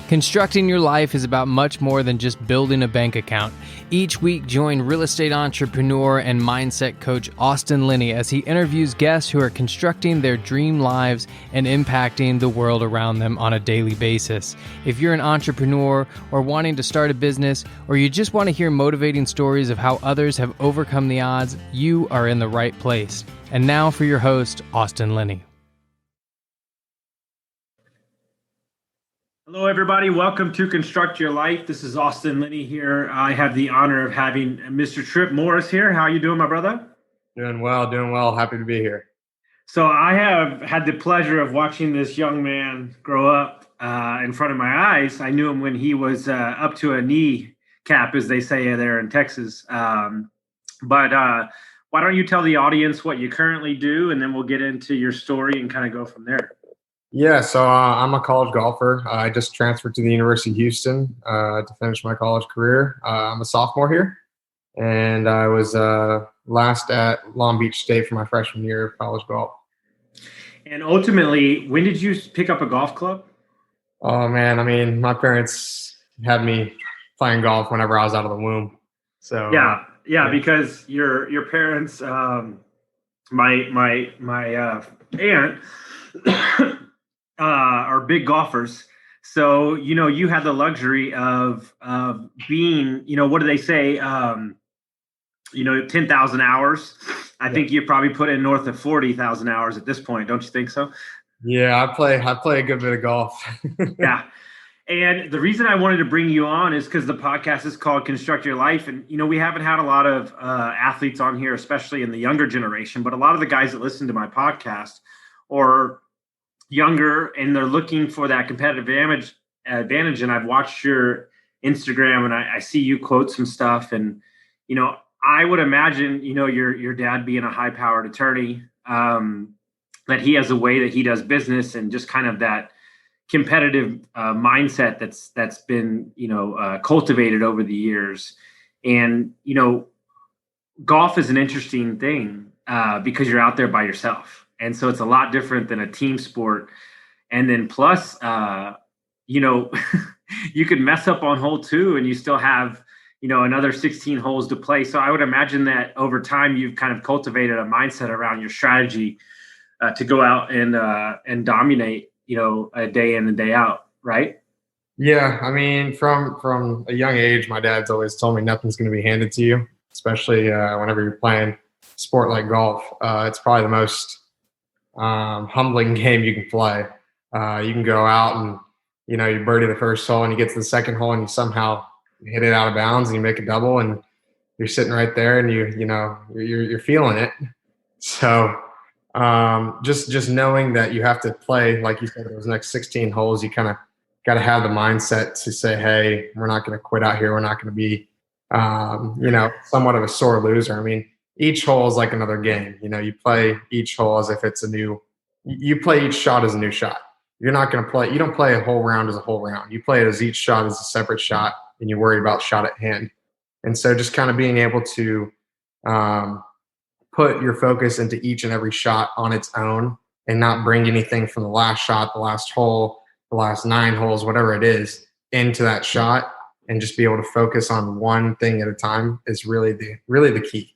Constructing your life is about much more than just building a bank account. Each week, join real estate entrepreneur and mindset coach Austin Linney as he interviews guests who are constructing their dream lives and impacting the world around them on a daily basis. If you're an entrepreneur or wanting to start a business, or you just want to hear motivating stories of how others have overcome the odds, you are in the right place. And now for your host, Austin Linney. Hello, everybody. Welcome to Construct Your Life. This is Austin Linney here. I have the honor of having Mr. Trip Morris here. How are you doing, my brother? Doing well. Happy to be here. So I have had the pleasure of watching this young man grow up in front of my eyes. I knew him when he was up to a knee cap, as they say there in Texas. But why don't you tell the audience what you currently do, and then we'll get into your story and kind of go from there. Yeah, so I'm a college golfer. I just transferred to the University of Houston to finish my college career. I'm a sophomore here, and I was last at Long Beach State for my freshman year of college golf. And ultimately, when did you pick up a golf club? Oh, man, I mean, my parents had me playing golf whenever I was out of the womb. So yeah. Because your parents, my aunt, are big golfers. So, you had the luxury of being, what do they say? 10,000 hours. I think you probably put in north of 40,000 hours at this point. Don't you think so? Yeah, I play a good bit of golf. Yeah. And the reason I wanted to bring you on is because the podcast is called Construct Your Life. And, we haven't had a lot of athletes on here, especially in the younger generation, but a lot of the guys that listen to my podcast are younger and they're looking for that competitive advantage. And I've watched your Instagram and I see you quote some stuff. And, I would imagine, your dad being a high powered attorney, that he has a way that he does business and just kind of that competitive mindset that's been, cultivated over the years. And, golf is an interesting thing because you're out there by yourself. And so it's a lot different than a team sport. And then plus, you could mess up on hole 2 and you still have, another 16 holes to play. So I would imagine that over time, you've kind of cultivated a mindset around your strategy to go out and dominate, a day in and day out. Right. Yeah. I mean, from a young age, my dad's always told me nothing's going to be handed to you, especially whenever you're playing a sport like golf. It's probably the most humbling game you can play. You can go out and, you birdie the first hole and you get to the second hole and you somehow hit it out of bounds and you make a double and you're sitting right there and you're feeling it. So just knowing that you have to play, like you said, those next 16 holes, you kind of got to have the mindset to say, hey, we're not going to quit out here. We're not going to be, somewhat of a sore loser. I mean, each hole is like another game. You play each hole as if it's you play each shot as a new shot. You're not going to you don't play a whole round as a whole round. You play it as each shot as a separate shot and you worry about shot at hand. And so just kind of being able to put your focus into each and every shot on its own and not bring anything from the last shot, the last hole, the last 9 holes, whatever it is, into that shot and just be able to focus on one thing at a time is really the key.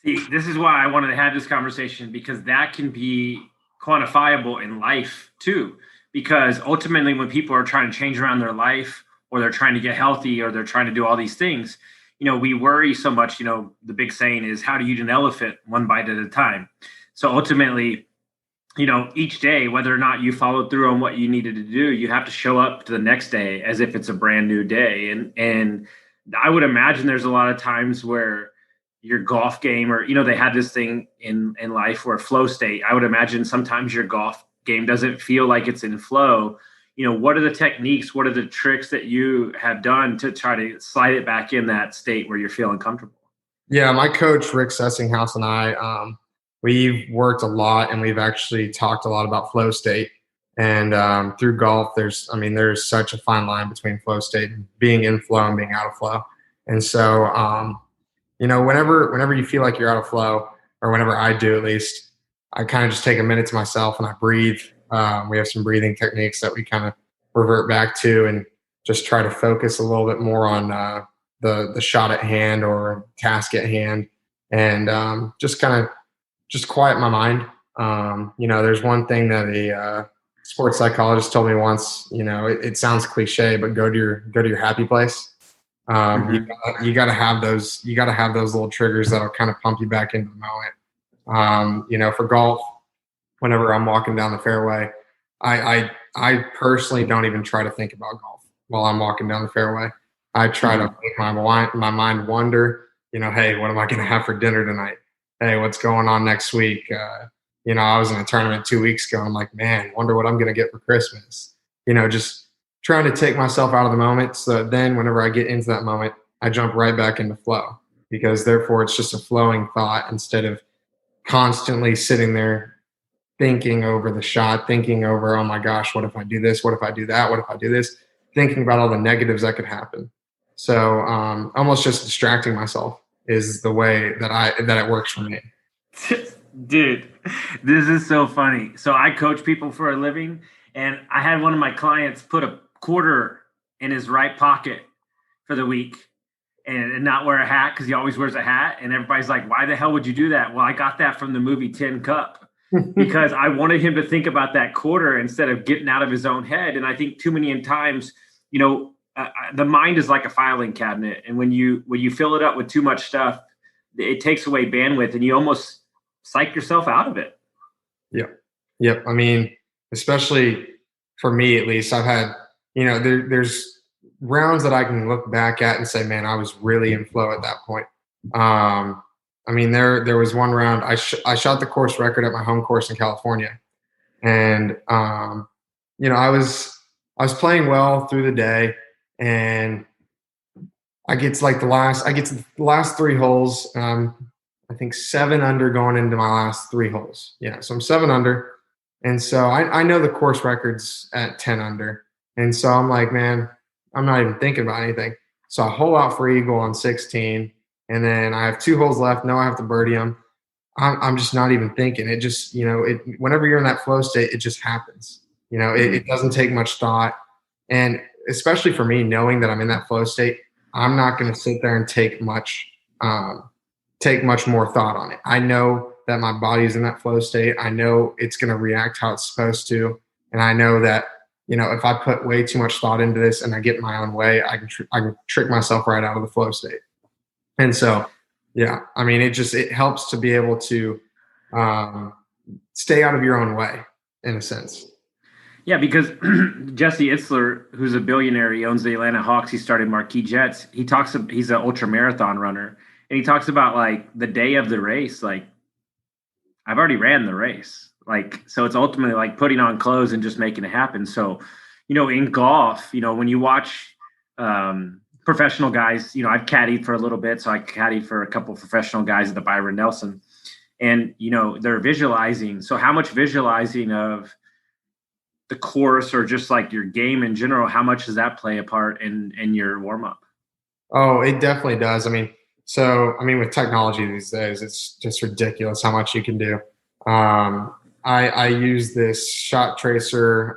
See, this is why I wanted to have this conversation, because that can be quantifiable in life too. Because ultimately, when people are trying to change around their life, or they're trying to get healthy, or they're trying to do all these things, we worry so much. The big saying is, how do you eat an elephant one bite at a time? So ultimately, each day, whether or not you followed through on what you needed to do, you have to show up to the next day as if it's a brand new day. And I would imagine there's a lot of times where your golf game, or, they had this thing in life where flow state. I would imagine sometimes your golf game doesn't feel like it's in flow. What are the techniques? What are the tricks that you have done to try to slide it back in that state where you're feeling comfortable? Yeah, my coach, Rick Sessinghouse, and I, we've worked a lot and we've actually talked a lot about flow state. And through golf, there's such a fine line between flow state and being in flow and being out of flow. And so, whenever you feel like you're out of flow, or whenever I do at least, I kind of just take a minute to myself and I breathe. We have some breathing techniques that we kind of revert back to and just try to focus a little bit more on the shot at hand or task at hand, and just quiet my mind. There's one thing that a sports psychologist told me once. It sounds cliche, but go to your happy place. You got to have those. You got to have those little triggers that'll kind of pump you back into the moment. For golf, whenever I'm walking down the fairway, I personally don't even try to think about golf while I'm walking down the fairway. I try to make my mind wander. Hey, what am I going to have for dinner tonight? Hey, what's going on next week? I was in a tournament 2 weeks ago. I'm like, man, wonder what I'm going to get for Christmas. Just trying to take myself out of the moment. So then whenever I get into that moment, I jump right back into flow, because therefore it's just a flowing thought instead of constantly sitting there thinking over the shot, thinking over, oh my gosh, what if I do this? What if I do that? What if I do this? Thinking about all the negatives that could happen. So almost just distracting myself is the way that it works for me. Dude, this is so funny. So I coach people for a living, and I had one of my clients put a quarter in his right pocket for the week and not wear a hat, because he always wears a hat. And everybody's like, why the hell would you do that? Well, I got that from the movie Tin Cup, because I wanted him to think about that quarter instead of getting out of his own head. And I think too many times, the mind is like a filing cabinet. And when you fill it up with too much stuff, it takes away bandwidth, and you almost psych yourself out of it. Yep. I mean, especially for me, at least, I've had, there's rounds that I can look back at and say, man, I was really in flow at that point. There was one round I shot the course record at my home course in California, and I was playing well through the day, and I get to the last 3 holes. I think 7 under going into my last 3 holes. Yeah, so I'm 7 under, and so I know the course record's at 10 under, and so I'm like, man, I'm not even thinking about anything. So I hole out for eagle on 16. And then I have 2 holes left. No, I have to birdie them. I'm just not even thinking. It just, whenever you're in that flow state, it just happens. It doesn't take much thought. And especially for me, knowing that I'm in that flow state, I'm not going to sit there and take much more thought on it. I know that my body's in that flow state. I know it's going to react how it's supposed to. And I know that, if I put way too much thought into this and I get in my own way, I can trick myself right out of the flow state. And so, yeah, it helps to be able to stay out of your own way, in a sense. Yeah, because Jesse Itzler, who's a billionaire, he owns the Atlanta Hawks. He started Marquis Jets. He's an ultra marathon runner, and he talks about like the day of the race. Like, I've already ran the race. Like, so it's ultimately like putting on clothes and just making it happen. So, in golf, when you watch professional guys, I've caddied for a little bit. So I caddied for a couple of professional guys at the Byron Nelson, and, they're visualizing. So how much visualizing of the course or just like your game in general, how much does that play a part in your warm up? Oh, it definitely does. With technology these days, it's just ridiculous how much you can do. I use this shot tracer,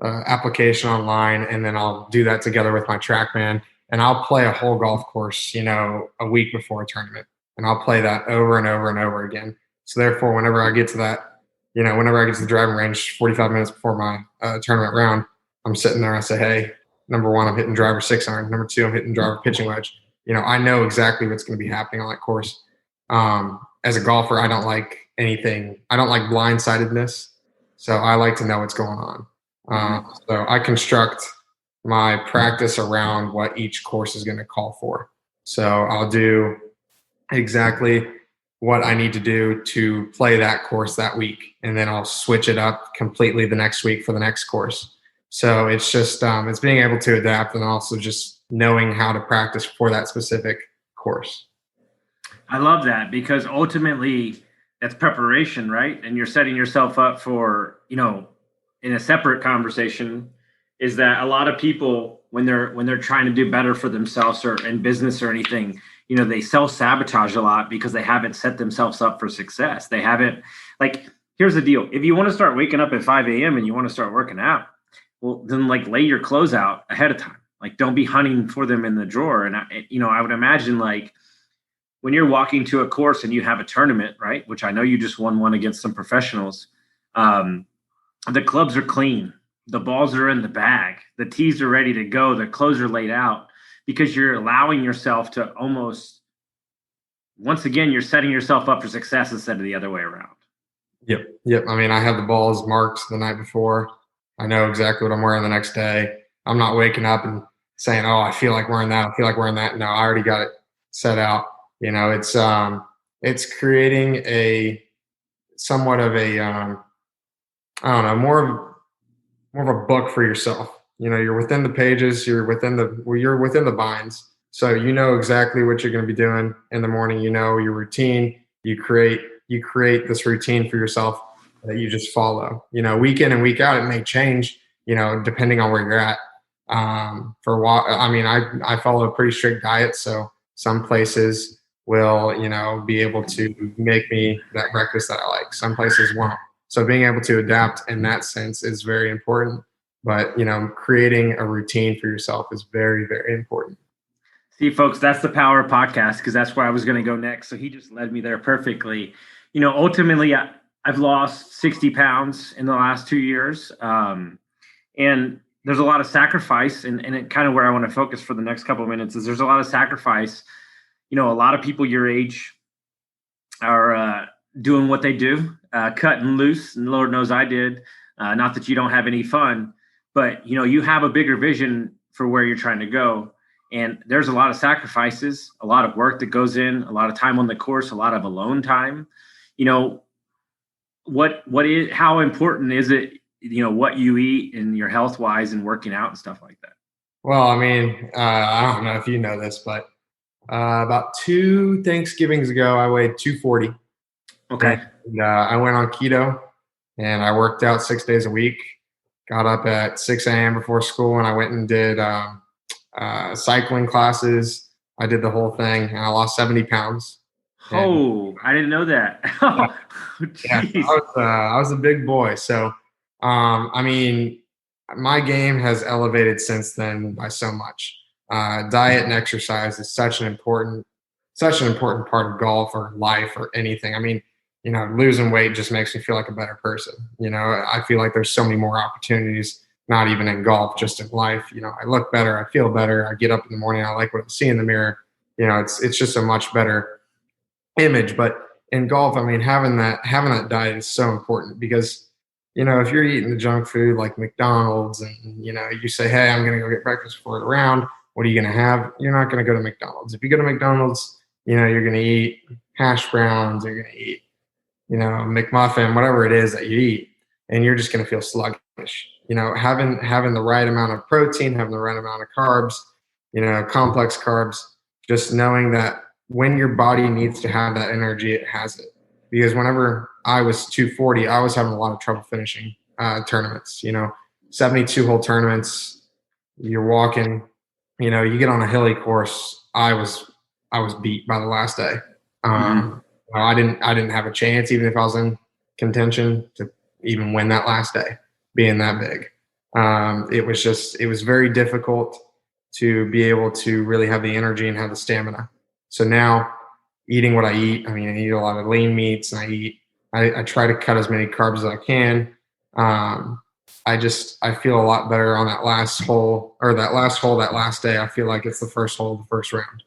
application online, and then I'll do that together with my TrackMan, and I'll play a whole golf course, a week before a tournament, and I'll play that over and over and over again. So therefore, whenever I get to the driving range 45 minutes before my tournament round, I'm sitting there. I say, hey, number 1, I'm hitting driver 6 iron. Number 2, I'm hitting driver pitching wedge. I know exactly what's going to be happening on that course. As a golfer, I don't like anything. I don't like blindsidedness, so I like to know what's going on. So I construct my practice around what each course is going to call for. So I'll do exactly what I need to do to play that course that week, and then I'll switch it up completely the next week for the next course. So it's just it's being able to adapt, and also just knowing how to practice for that specific course. I love that, because ultimately that's preparation, right? And you're setting yourself up for, in a separate conversation, is that a lot of people, when they're trying to do better for themselves or in business or anything, they self-sabotage a lot because they haven't set themselves up for success. They haven't, here's the deal. If you want to start waking up at 5 a.m. and you want to start working out, Well, then like lay your clothes out ahead of time. Like don't be hunting for them in the drawer. And I would imagine like when you're walking to a course and you have a tournament, right? Which I know you just won one against some professionals. Um, the clubs are clean. The balls are in the bag. The tees are ready to go. The clothes are laid out because you're allowing yourself to almost, once again, you're setting yourself up for success instead of the other way around. Yep. I mean, I have the balls marked the night before. I know exactly what I'm wearing the next day. I'm not waking up and saying, "Oh, I feel like wearing that. I feel like wearing that." No, I already got it set out. It's creating a somewhat of a I don't know, more of a book for yourself. You're within the pages, you're within the binds. So you know exactly what you're going to be doing in the morning. You know your routine. You create this routine for yourself that you just follow. Week in and week out, it may change. Depending on where you're at. For a while, I mean, I follow a pretty strict diet, so some places will be able to make me that breakfast that I like. Some places won't. So being able to adapt in that sense is very important. But creating a routine for yourself is very, very important. See, folks, that's the power of podcast because that's where I was going to go next. So he just led me there perfectly. Ultimately, I've lost 60 pounds in the last 2 years. And there's a lot of sacrifice. And it kind of where I want to focus for the next couple of minutes is there's a lot of sacrifice. A lot of people your age are doing what they do, cutting loose. And Lord knows I did. Not that you don't have any fun, but, you have a bigger vision for where you're trying to go. And there's a lot of sacrifices, a lot of work that goes in, a lot of time on the course, a lot of alone time. How important is it, what you eat and your health wise and working out and stuff like that? Well, I mean, I don't know if you know this, but about 2 Thanksgivings ago, I weighed 240. Okay. And, I went on keto and I worked out 6 days a week, got up at 6 a.m. before school, and I went and did cycling classes. I did the whole thing, and I lost 70 pounds. I didn't know that. Yeah, I was a big boy. So, I mean, my game has elevated since then by so much. Diet and exercise is such an important part of golf or life or anything. I mean, losing weight just makes me feel like a better person. I feel like there's so many more opportunities, not even in golf, just in life. I look better, I feel better, I get up in the morning, I like what I see in the mirror. It's just a much better image. But in golf, I mean, having that diet is so important because, if you're eating the junk food like McDonald's and, you say, hey, I'm going to go get breakfast before the round, what are you going to have? You're not going to go to McDonald's. If you go to McDonald's, you're going to eat hash browns, you're going to eat, McMuffin, whatever it is that you eat, and you're just going to feel sluggish. Having the right amount of protein, having the right amount of carbs, complex carbs, just knowing that when your body needs to have that energy, it has it. Because whenever I was 240, I was having a lot of trouble finishing tournaments. 72-hole tournaments, you're walking, you get on a hilly course. I was beat by the last day. I didn't have a chance, even if I was in contention, to even win that last day, being that big. It was very difficult to be able to really have the energy and have the stamina. So now, eating what I eat, I mean, I eat a lot of lean meats, and I try to cut as many carbs as I can. I feel a lot better on that last hole, that last day. I feel like it's the first hole of the first round.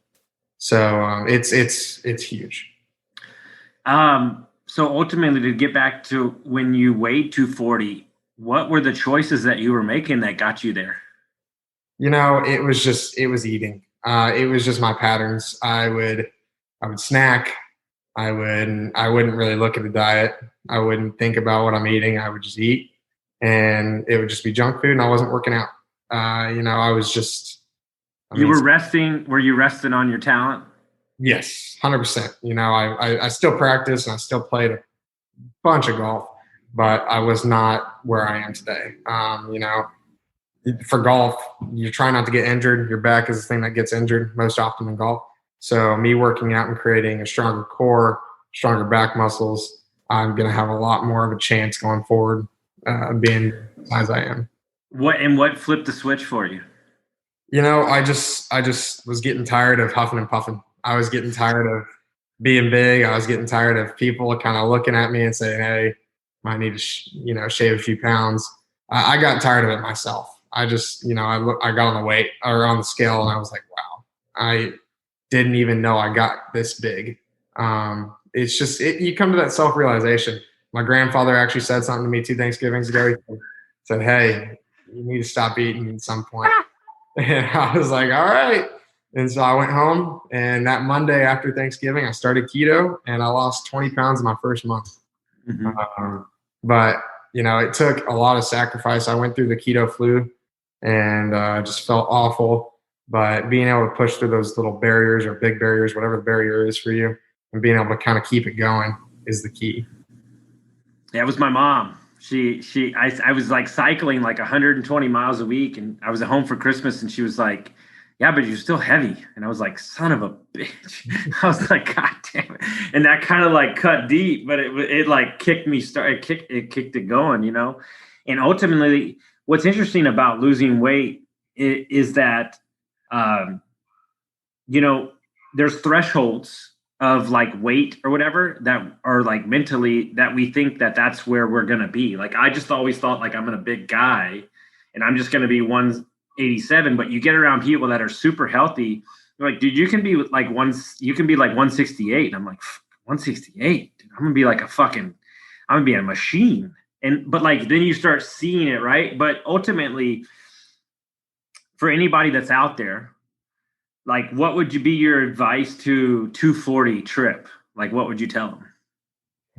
So it's huge. So ultimately, to get back to when you weighed 240, what were the choices that you were making that got you there? It was eating. It was just my patterns. I would snack. I wouldn't really look at the diet. I wouldn't think about what I'm eating. I would just eat, and it would just be junk food, and I wasn't working out. I was just. Were resting. Were you resting on your talent? Yes, 100%. I still practice and I still played a bunch of golf, but I was not where I am today. For golf, you try not to get injured. Your back is the thing that gets injured most often in golf. So me working out and creating a stronger core, stronger back muscles, I'm going to have a lot more of a chance going forward, being as I am. What flipped the switch for you? I just was getting tired of huffing and puffing. I was getting tired of being big. I was getting tired of people kind of looking at me and saying, "Hey, might need to, shave a few pounds." I got tired of it myself. I just, I got on the weight or on the scale, and I was like, "Wow, I didn't even know I got this big." It's just you come to that self realization. My grandfather actually said something to me 2 Thanksgivings ago. He said, "Hey, you need to stop eating at some point." And I was like, all right. And so I went home, and that Monday after Thanksgiving, I started keto, and I lost 20 pounds in my first month. Mm-hmm. But, it took a lot of sacrifice. I went through the keto flu and just felt awful. But being able to push through those little barriers or big barriers, whatever the barrier is for you, and being able to kind of keep it going is the key. Yeah, it was my mom. I was like cycling like 120 miles a week, and I was at home for Christmas, and she was like, "Yeah, but you're still heavy." And I was like, "Son of a bitch!" I was like, "God damn it!" And that kind of like cut deep, but it like kicked me. It kicked it going, And ultimately, what's interesting about losing weight is that, um, there's thresholds of like weight or whatever that are like mentally that we think that that's where we're going to be. Like, I just always thought like I'm a big guy and I'm just going to be 187, but you get around people that are super healthy. They're like, dude, you can be like 168. And I'm like, 168, dude, I'm going to be like I'm going to be a machine. But like, then you start seeing it, right? But ultimately, for anybody that's out there, like, what would you be your advice to 240 trip? Like, what would you tell them?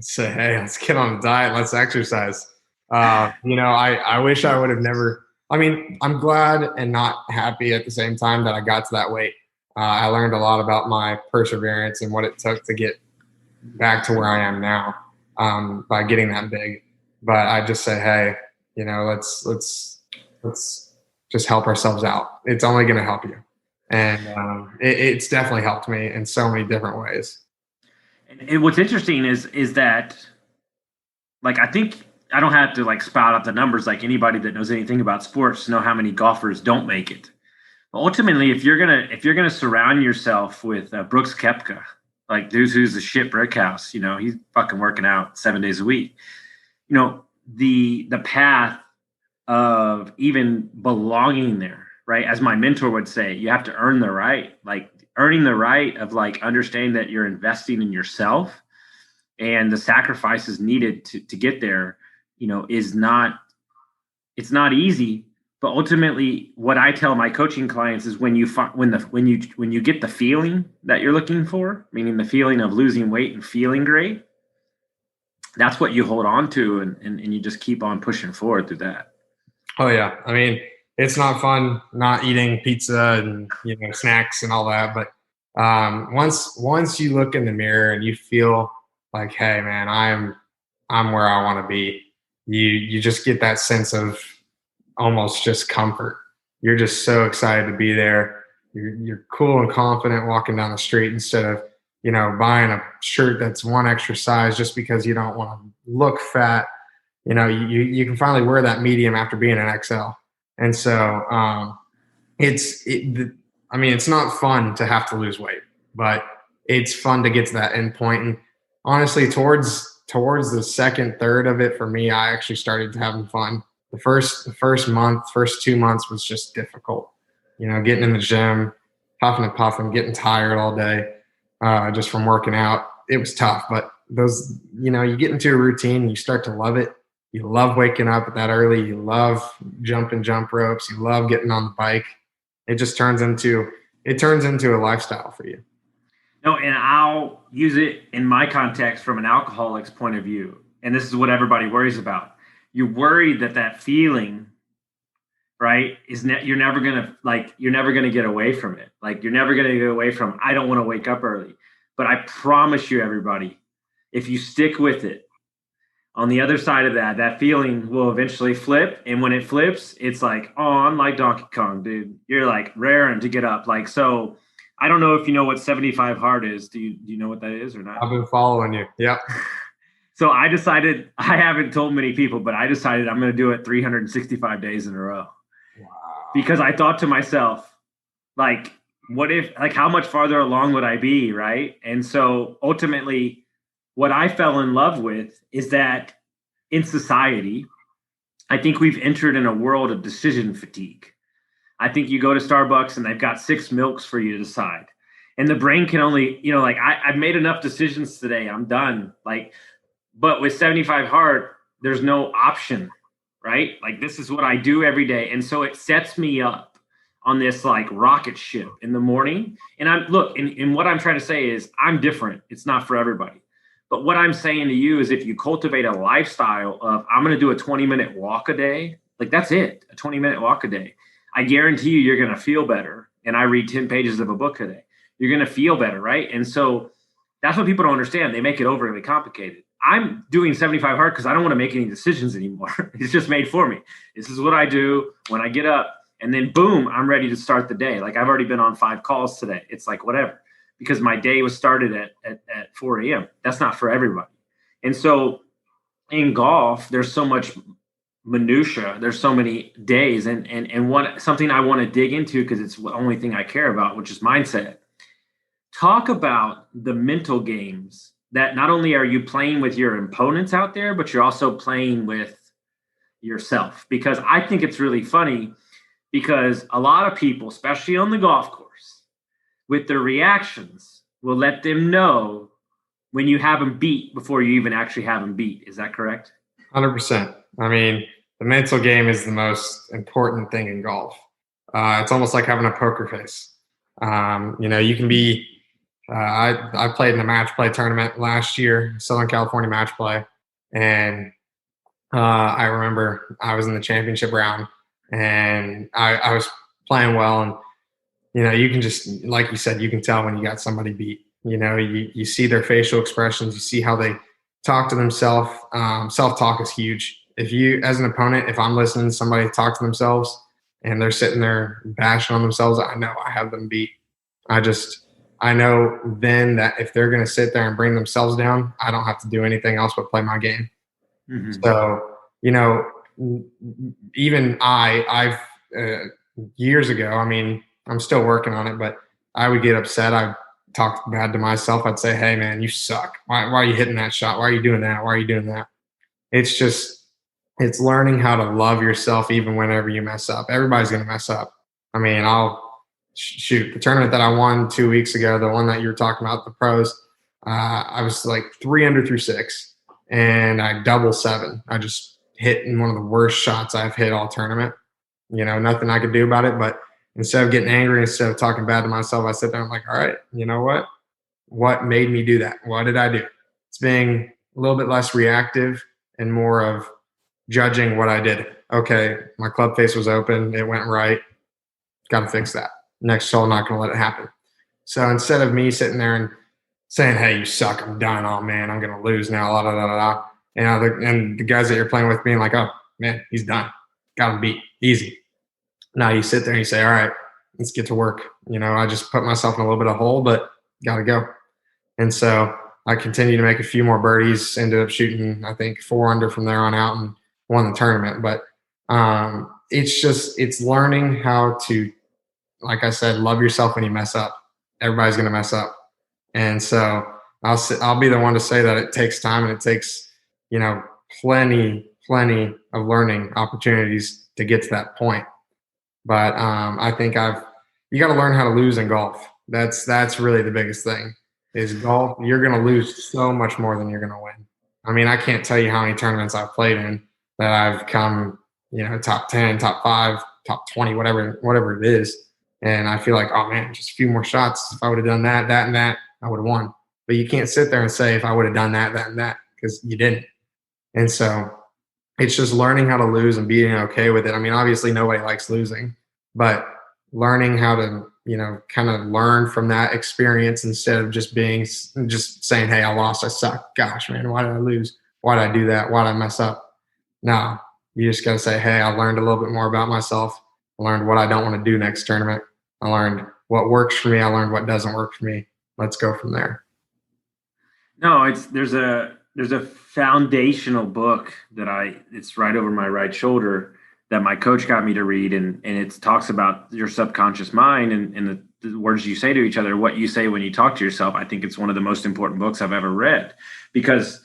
Say, hey, let's get on a diet. Let's exercise. I wish I would have never. I mean, I'm glad and not happy at the same time that I got to that weight. I learned a lot about my perseverance and what it took to get back to where I am now by getting that big. But I just say, hey, let's just help ourselves out. It's only going to help you. And it's definitely helped me in so many different ways. And what's interesting is that, like, I think I don't have to like spout out the numbers like anybody that knows anything about sports to know how many golfers don't make it. But ultimately, if you're gonna surround yourself with Brooks Koepka, like dude who's a shit brick house, he's fucking working out 7 days a week. The path of even belonging there, right? As my mentor would say, you have to earn the right, like earning the right of like understanding that you're investing in yourself and the sacrifices needed to get there, it's not easy. But ultimately, what I tell my coaching clients is when you get the feeling that you're looking for, meaning the feeling of losing weight and feeling great, that's what you hold on to, and you just keep on pushing forward through that. Oh yeah, I mean, it's not fun not eating pizza and snacks and all that, but once you look in the mirror and you feel like, hey man, I'm where I want to be, you just get that sense of almost just comfort. You're just so excited to be there. You're cool and confident walking down the street instead of buying a shirt that's one extra size just because you don't want to look fat. You can finally wear that medium after being an XL. And so it's not fun to have to lose weight, but it's fun to get to that end point. And honestly, towards the second third of it for me, I actually started having fun. The first 2 months was just difficult. Getting in the gym, puffing and puffing, getting tired all day, just from working out. It was tough, but those, you get into a routine and you start to love it. You love waking up at that early. You love jumping jump ropes. You love getting on the bike. It just turns into a lifestyle for you. No, and I'll use it in my context from an alcoholic's point of view. And this is what everybody worries about. You're worried that feeling, right, you're never gonna get away from it. Like, you're never gonna get away from, I don't want to wake up early. But I promise you, everybody, if you stick with it, on the other side of that feeling will eventually flip. And when it flips, it's like, oh, I'm like Donkey Kong, dude. You're like raring to get up. Like, so I don't know if you know what 75 hard is. Do you know what that is or not? I've been following you. Yep. So I decided, I haven't told many people, but I decided I'm going to do it 365 days in a row. Wow. Because I thought to myself, like, what if, like, how much farther along would I be? Right. And so ultimately, what I fell in love with is that in society, I think we've entered in a world of decision fatigue. I think you go to Starbucks and they've got 6 milks for you to decide. And the brain can only, like I've made enough decisions today. I'm done. Like, but with 75 hard, there's no option, right? Like this is what I do every day. And so it sets me up on this like rocket ship in the morning. And and what I'm trying to say is I'm different. It's not for everybody. But what I'm saying to you is if you cultivate a lifestyle of I'm going to do a 20-minute walk a day, like that's it, a 20-minute walk a day. I guarantee you're going to feel better. And I read 10 pages of a book a day. You're going to feel better, right? And so that's what people don't understand. They make it overly complicated. I'm doing 75 hard because I don't want to make any decisions anymore. It's just made for me. This is what I do when I get up and then boom, I'm ready to start the day. Like I've already been on 5 calls today. It's like whatever, because my day was started at 4 a.m. That's not for everybody. And so in golf, there's so much minutia. There's so many days and something I want to dig into because it's the only thing I care about, which is mindset. Talk about the mental games that not only are you playing with your opponents out there, but you're also playing with yourself. Because I think it's really funny because a lot of people, especially on the golf course, with their reactions, will let them know when you have them beat before you even actually have them beat. Is that correct? 100%. I mean, the mental game is the most important thing in golf. It's almost like having a poker face. You can be I played in a match play tournament last year, Southern California match play. And I remember I was in the championship round and I was playing well. And, you can just, like you said, you can tell when you got somebody beat. You see their facial expressions, you see how they talk to themselves. Self-talk is huge. If you, as an opponent, if I'm listening to somebody talk to themselves and they're sitting there bashing on themselves, I know I have them beat. I know then that if they're going to sit there and bring themselves down, I don't have to do anything else but play my game. Mm-hmm. So, even I've years ago, I mean, I'm still working on it, but I would get upset. I'd talk bad to myself. I'd say, hey, man, you suck. Why are you hitting that shot? Why are you doing that? Why are you doing that? It's learning how to love yourself even whenever you mess up. Everybody's going to mess up. I mean, the tournament that I won 2 weeks ago, the one that you were talking about, the pros, I was like 3 under through 6 and I double 7. I just hit in one of the worst shots I've hit all tournament. Nothing I could do about it. But instead of getting angry, instead of talking bad to myself, I sit there and I'm like, all right, you know what? What made me do that? What did I do? It's being a little bit less reactive and more of judging what I did. Okay, my club face was open. It went right. Got to fix that. Next hole, not going to let it happen. So instead of me sitting there and saying, hey, you suck, I'm done, oh, man, I'm going to lose now, la, la, la, la, la. And the guys that you're playing with being like, oh, man, he's done. Got him beat. Easy. Now you sit there and you say, all right, let's get to work. I just put myself in a little bit of hole, but got to go. And so I continued to make a few more birdies, ended up shooting, I think, 4 under from there on out and won the tournament. But it's learning how to, like I said, love yourself when you mess up. Everybody's going to mess up. And so I'll be the one to say that it takes time and it takes, plenty of learning opportunities to get to that point. But I think you got to learn how to lose in golf. That's really the biggest thing is golf. You're going to lose so much more than you're going to win. I mean, I can't tell you how many tournaments I've played in that I've come, top 10, top 5, top 20, whatever it is. And I feel like, oh man, just a few more shots. If I would have done that, and that, I would have won. But you can't sit there and say, if I would have done that, and that, because you didn't. And so it's just learning how to lose and being okay with it. I mean, obviously nobody likes losing, but learning how to, kind of learn from that experience instead of just saying, hey, I lost, I suck. Gosh, man, why did I lose? Why did I do that? Why did I mess up? No, you just got to say, hey, I learned a little bit more about myself. I learned what I don't want to do next tournament. I learned what works for me. I learned what doesn't work for me. Let's go from there. No, there's a There's a foundational book it's right over my right shoulder that my coach got me to read. And it talks about your subconscious mind and the words you say to each other, what you say when you talk to yourself. I think it's one of the most important books I've ever read because,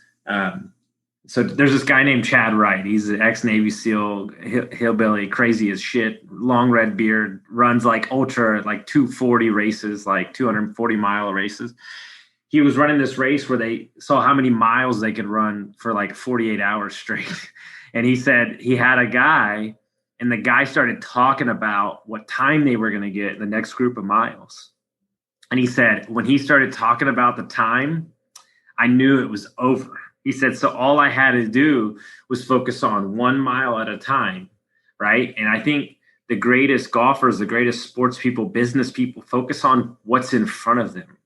so there's this guy named Chad Wright. He's an ex-Navy SEAL, hillbilly, crazy as shit, long red beard, runs like ultra, like 240 races, like 240-mile races. He was running this race where they saw how many miles they could run for like 48 hours straight. And he said he had a guy, and the guy started talking about what time they were going to get in the next group of miles. And he said, when he started talking about the time, I knew it was over. He said, so all I had to do was focus on 1 mile at a time, right? And I think the greatest golfers, the greatest sports people, business people focus on what's in front of them,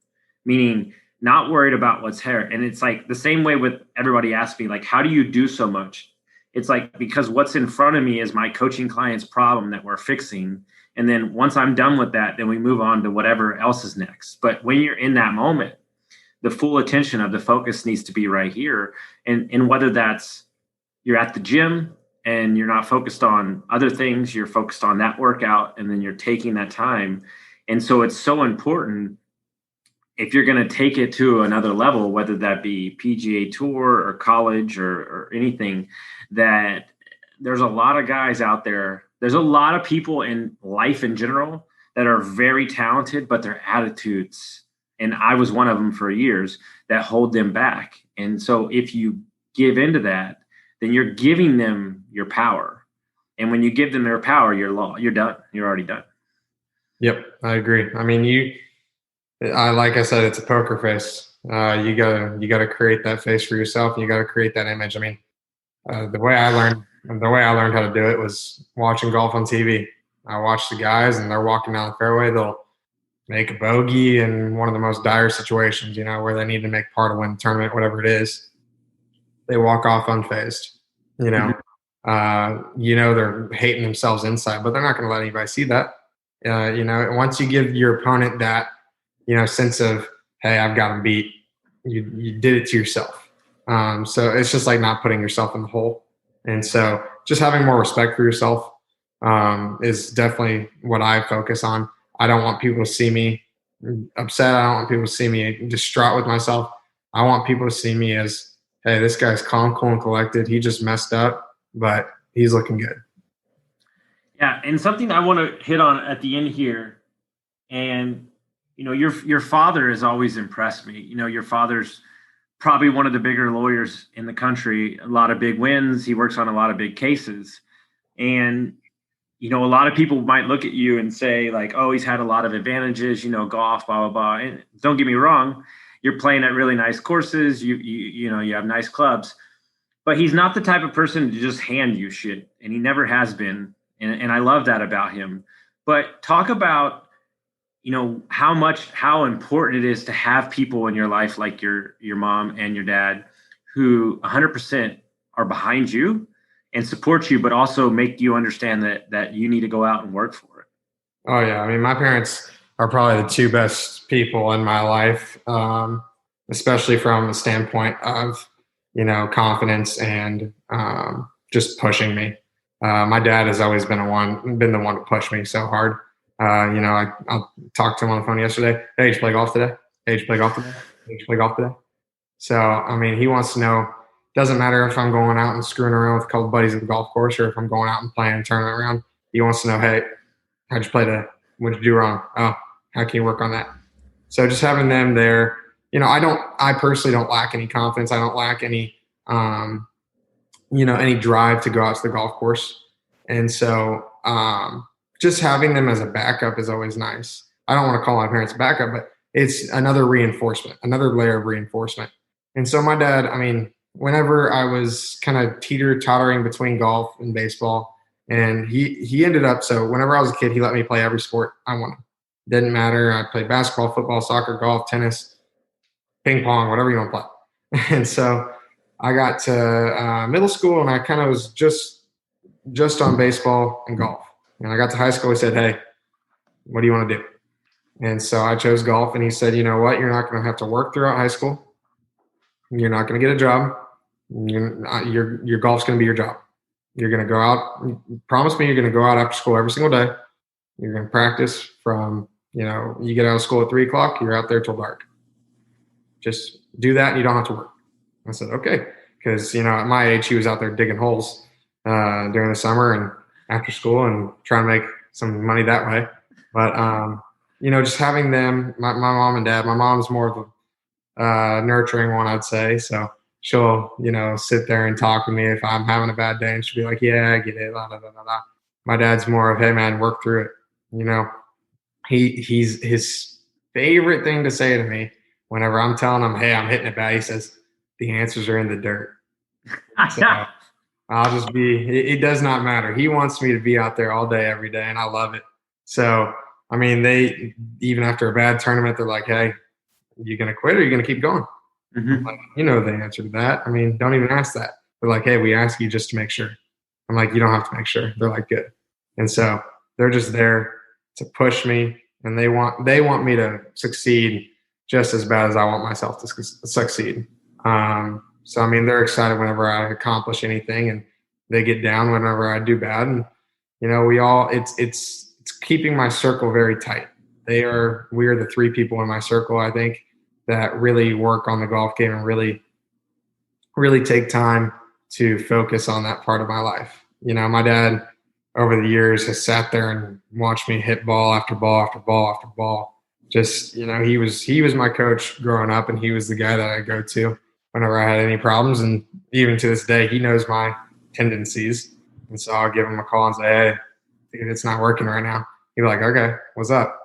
meaning not worried about what's here. And it's like the same way with everybody asks me, like, how do you do so much? It's like, because what's in front of me is my coaching client's problem that we're fixing. And then once I'm done with that, then we move on to whatever else is next. But when you're in that moment, the full attention of the focus needs to be right here. And whether that's you're at the gym and you're not focused on other things, you're focused on that workout, and then you're taking that time. And so it's so important, if you're going to take it to another level, whether that be PGA Tour or college or anything, that there's a lot of guys out there. There's a lot of people in life in general that are very talented, but their attitudes, and I was one of them for years, that hold them back. And so if you give into that, then you're giving them your power. And when you give them their power, you're done. You're already done. Yep, I agree. I mean, like I said, it's a poker face. You gotta create that face for yourself. You gotta create that image. I mean, the way I learned how to do it was watching golf on TV. I watched the guys, and they're walking down the fairway. They'll make a bogey in one of the most dire situations, where they need to make par to win the tournament, whatever it is. They walk off unfazed. They're hating themselves inside, but they're not going to let anybody see that. Once you give your opponent that, sense of, hey, I've got him beat, you did it to yourself. So it's just like not putting yourself in the hole. And so just having more respect for yourself is definitely what I focus on. I don't want people to see me upset. I don't want people to see me distraught with myself. I want people to see me as, hey, this guy's calm, cool, and collected. He just messed up, but he's looking good. Yeah, and something I want to hit on at the end here, and your father has always impressed me. Your father's probably one of the bigger lawyers in the country, a lot of big wins. He works on a lot of big cases. And, a lot of people might look at you and say, like, oh, he's had a lot of advantages, golf, blah, blah, blah. And don't get me wrong, you're playing at really nice courses. You have nice clubs. But he's not the type of person to just hand you shit, and he never has been. And I love that about him. But talk about, how important it is to have people in your life like your mom and your dad who 100% are behind you and support you, but also make you understand that you need to go out and work for it. Oh yeah. I mean, my parents are probably the two best people in my life, especially from the standpoint of, confidence and just pushing me. My dad has always been the one to push me so hard. I talked to him on the phone yesterday. Hey, did you play golf today? Hey, did you play golf today? Did you play golf today? So, I mean, he wants to know, doesn't matter if I'm going out and screwing around with a couple buddies at the golf course or if I'm going out and playing a tournament round. He wants to know, hey, how'd you play today? What'd you do wrong? Oh, how can you work on that? So just having them there, I personally don't lack any confidence. I don't lack any, any drive to go out to the golf course. And so, just having them as a backup is always nice. I don't want to call my parents a backup, but it's another reinforcement, another layer of reinforcement. And so my dad, I mean, whenever I was kind of teeter-tottering between golf and baseball, and he ended up, so whenever I was a kid, he let me play every sport I wanted. Didn't matter. I played basketball, football, soccer, golf, tennis, ping pong, whatever you want to play. And so I got to middle school, and I kind of was just on baseball and golf. And I got to high school, he said, hey, what do you want to do? And so I chose golf, and he said, you know what? You're not going to have to work throughout high school. You're not going to get a job. Your golf's going to be your job. You're going to go out. Promise me you're going to go out after school every single day. You're going to practice from, you get out of school at 3:00. You're out there till dark. Just do that and you don't have to work. I said, okay. Because, at my age, he was out there digging holes during the summer and after school and trying to make some money that way. But, just having them, my mom and dad, my mom's more of a nurturing one, I'd say. So she'll, sit there and talk to me if I'm having a bad day, and she'll be like, yeah, I get it. Blah, blah, blah, blah. My dad's more of, hey, man, work through it. He's his favorite thing to say to me whenever I'm telling him, hey, I'm hitting it bad, he says, the answers are in the dirt. So I'll just it does not matter. He wants me to be out there all day, every day, and I love it. So, they, even after a bad tournament, they're like, hey, you going to quit or are you going to keep going? Mm-hmm. I'm like, the answer to that. Don't even ask that. They're like, hey, we ask you just to make sure. I'm like, you don't have to make sure. They're like, good. And so they're just there to push me, and they want me to succeed just as bad as I want myself to succeed. So, they're excited whenever I accomplish anything, and they get down whenever I do bad. And, it's keeping my circle very tight. We are the three people in my circle, I think, that really work on the golf game and really, really take time to focus on that part of my life. My dad over the years has sat there and watched me hit ball after ball after ball after ball. Just, he was my coach growing up, and he was the guy that I go to whenever I had any problems. And even to this day, he knows my tendencies. And so I'll give him a call and say, hey, it's not working right now. He'll be like, okay, what's up?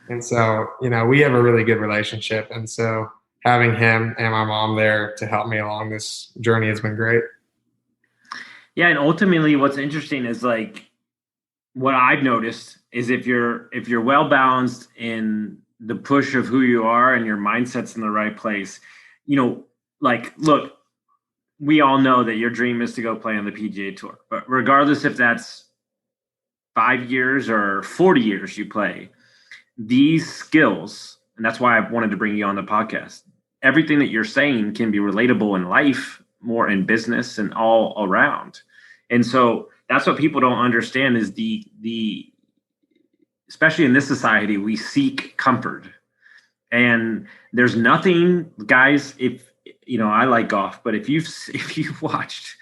And so, we have a really good relationship. And so having him and my mom there to help me along this journey has been great. Yeah. And ultimately what's interesting is like what I've noticed is if you're well balanced in the push of who you are and your mindset's in the right place, look, we all know that your dream is to go play on the PGA Tour, but regardless if that's 5 years or 40 years you play, these skills, and that's why I wanted to bring you on the podcast, everything that you're saying can be relatable in life, more in business and all around. And so that's what people don't understand is the especially in this society, we seek comfort. And there's nothing, guys, if I like golf, but if you've watched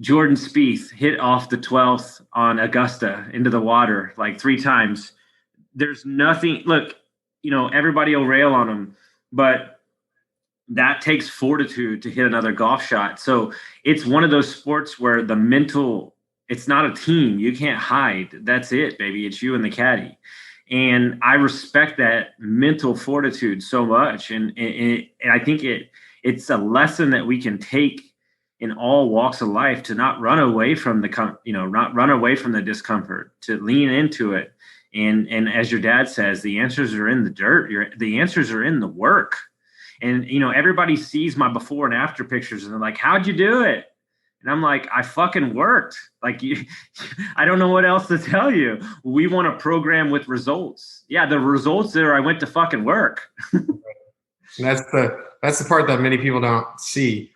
Jordan Spieth hit off the 12th on Augusta into the water like 3 times, there's nothing. Look, everybody will rail on him, but that takes fortitude to hit another golf shot. So it's one of those sports where the mental, it's not a team. You can't hide. That's it, baby. It's you and the caddy. And I respect that mental fortitude so much. And I think it's a lesson that we can take in all walks of life to not run away from not run away from the discomfort, to lean into it. And as your dad says, the answers are in the dirt. The answers are in the work. And, everybody sees my before and after pictures and they're like, how'd you do it? And I'm like, I fucking worked. Like, I don't know what else to tell you. We want a program with results. Yeah, the results there, I went to fucking work. That's the part that many people don't see.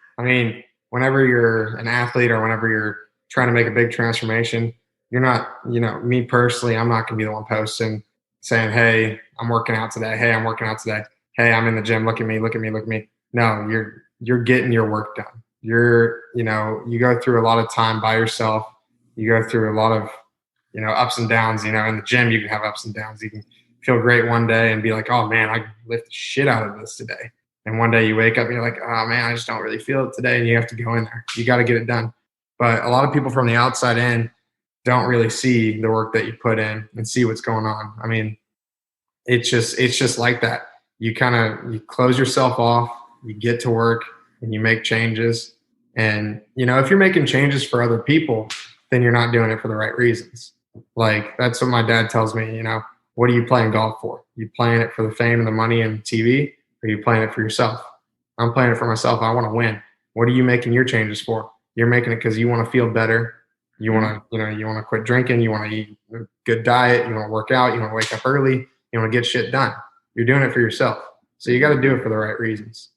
Whenever you're an athlete or whenever you're trying to make a big transformation, you're not, me personally, I'm not going to be the one posting saying, hey, I'm working out today. Hey, I'm working out today. Hey, I'm in the gym. Look at me, look at me, look at me. No, you're getting your work done. You go through a lot of time by yourself. You go through a lot of, ups and downs. In the gym, you can have ups and downs. You can feel great one day and be like, oh man, I lift the shit out of this today. And one day you wake up and you're like, oh man, I just don't really feel it today. And you have to go in there. You got to get it done. But a lot of people from the outside in don't really see the work that you put in and see what's going on. It's just like that. You close yourself off, you get to work and you make changes. And, if you're making changes for other people, then you're not doing it for the right reasons. Like, that's what my dad tells me, what are you playing golf for? You playing it for the fame and the money and TV? Or are you playing it for yourself? I'm playing it for myself. I want to win. What are you making your changes for? You're making it because you want to feel better. You want to, you want to quit drinking. You want to eat a good diet. You want to work out. You want to wake up early. You want to get shit done. You're doing it for yourself. So you got to do it for the right reasons.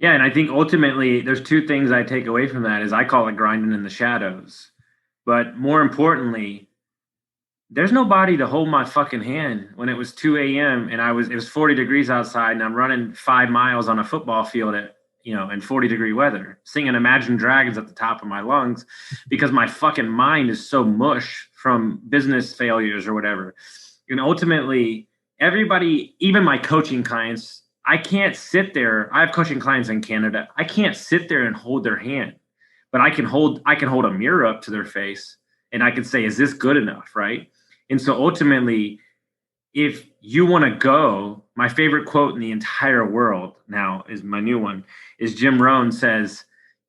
Yeah, and I think ultimately there's two things I take away from that is I call it grinding in the shadows. But more importantly, there's nobody to hold my fucking hand when it was 2 a.m. and it was 40 degrees outside and I'm running 5 miles on a football field in 40-degree weather, singing Imagine Dragons at the top of my lungs because my fucking mind is so mush from business failures or whatever. And ultimately, everybody, even my coaching clients, I can't sit there. I have coaching clients in Canada. I can't sit there and hold their hand, but I can hold a mirror up to their face and I can say, is this good enough? Right. And so ultimately, if you want to go, my favorite quote in the entire world now is my new one is Jim Rohn says,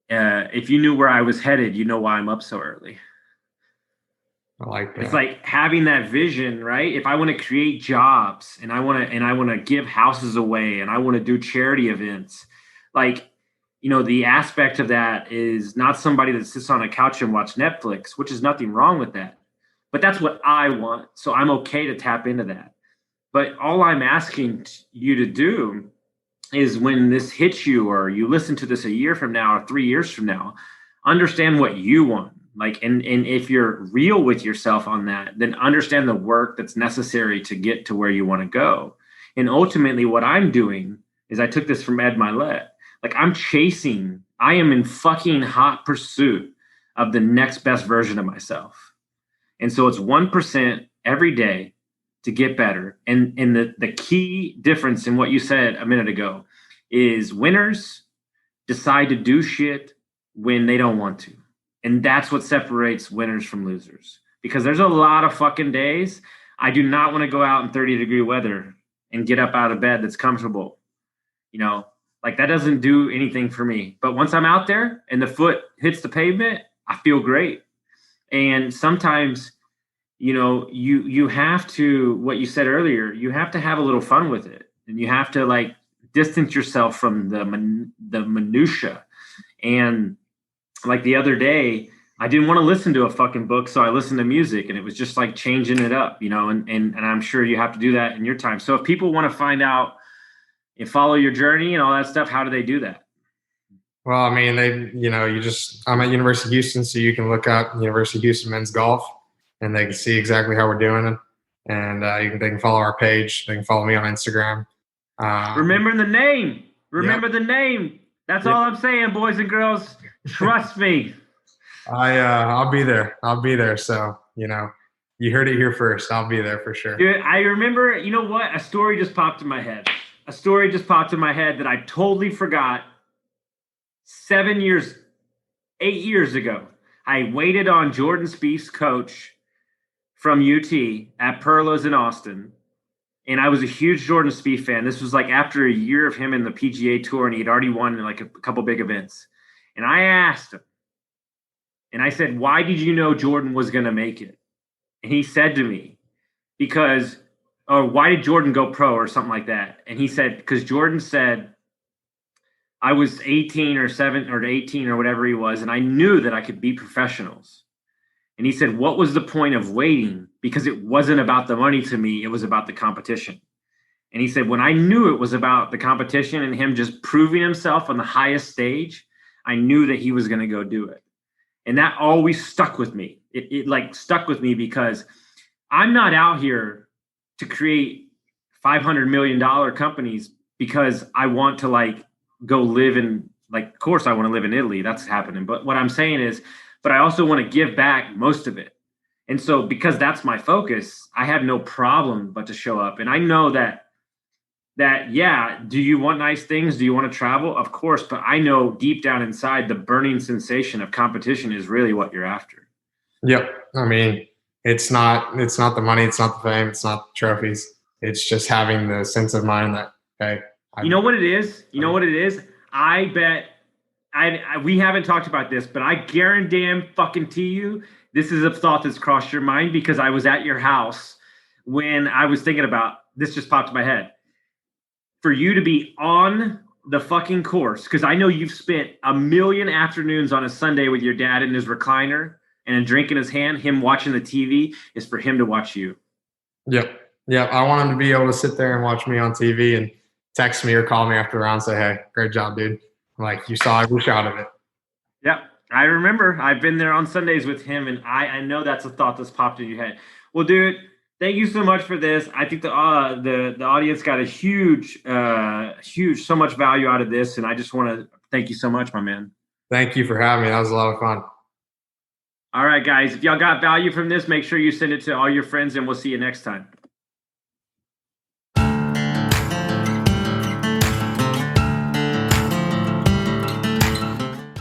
if you knew where I was headed, you know why I'm up so early. I like that. It's like having that vision, right? If I want to create jobs and I want to give houses away and I want to do charity events, like, the aspect of that is not somebody that sits on a couch and watch Netflix, which is nothing wrong with that. But that's what I want. So I'm okay to tap into that. But all I'm asking you to do is when this hits you or you listen to this a year from now or 3 years from now, understand what you want. Like, and if you're real with yourself on that, then understand the work that's necessary to get to where you want to go. And ultimately what I'm doing is I took this from Ed Milet. Like I am in fucking hot pursuit of the next best version of myself. And so it's 1% every day to get better. And the key difference in what you said a minute ago is winners decide to do shit when they don't want to. And that's what separates winners from losers. Because there's a lot of fucking days I do not want to go out in 30-degree weather and get up out of bed that's comfortable. Like that doesn't do anything for me. But once I'm out there and the foot hits the pavement, I feel great. And sometimes you have to, what you said earlier, you have to have a little fun with it, and you have to like distance yourself from the minutia. And like the other day, I didn't want to listen to a fucking book, so I listened to music, and it was just like changing it up, and I'm sure you have to do that in your time. So if people want to find out and follow your journey and all that stuff, how do they do that? Well, I mean, I'm at University of Houston, so you can look up University of Houston men's golf, and they can see exactly how we're doing it. And they can follow our page. They can follow me on Instagram. Remember the name. Remember the name. That's all I'm saying, boys and girls. Trust me. I'll be there. So, you heard it here first. I'll be there for sure. Dude, I remember, you know what? A story just popped in my head. That I totally forgot. 8 years ago, I waited on Jordan Spieth's coach from UT at Perla's in Austin. And I was a huge Jordan Spieth fan. This was like after a year of him in the PGA Tour, and he had already won like a couple big events. And I asked him, and I said, why did you know Jordan was going to make it? And he said to me, why did Jordan go pro or something like that? And he said, because Jordan said, I was 18 or 18 or whatever he was, and I knew that I could beat professionals. And he said, what was the point of waiting? Because it wasn't about the money to me. It was about the competition. And he said, when I knew it was about the competition and him just proving himself on the highest stage, I knew that he was going to go do it. And that always stuck with me. It like stuck with me because I'm not out here to create $500 million companies because I want to like go live in, like, of course I want to live in Italy. That's happening. But what I'm saying is, but I also want to give back most of it. And so because that's my focus, I have no problem but to show up. And I know that, yeah, do you want nice things? Do you want to travel? Of course. But I know deep down inside the burning sensation of competition is really what you're after. Yep. I mean, it's not the money. It's not the fame. It's not the trophies. It's just having the sense of mind that, hey, you know what it is? I bet we haven't talked about this, but I guarantee fucking to you, this is a thought that's crossed your mind because I was at your house when I was thinking about this. Just popped in my head. For you to be on the fucking course, because I know you've spent a million afternoons on a Sunday with your dad in his recliner and a drink in his hand, him watching the TV, is for him to watch you. Yep. I want him to be able to sit there and watch me on TV and text me or call me after the round and say, hey, great job, dude. like you saw every shot of it. Yep. I remember. I've been there on Sundays with him, and I know that's a thought that's popped in your head. Well, dude, thank you so much for this. I think the audience got a huge, so much value out of this, and I just want to thank you so much, my man. Thank you for having me. That was a lot of fun. All right, guys. If y'all got value from this, make sure you send it to all your friends, and we'll see you next time.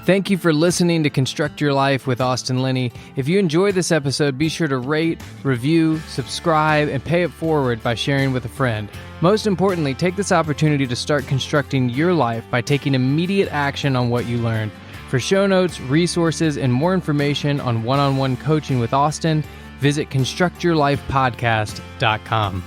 Thank you for listening to Construct Your Life with Austin Linney. If you enjoyed this episode, be sure to rate, review, subscribe, and pay it forward by sharing with a friend. Most importantly, take this opportunity to start constructing your life by taking immediate action on what you learned. For show notes, resources, and more information on one-on-one coaching with Austin, visit constructyourlifepodcast.com.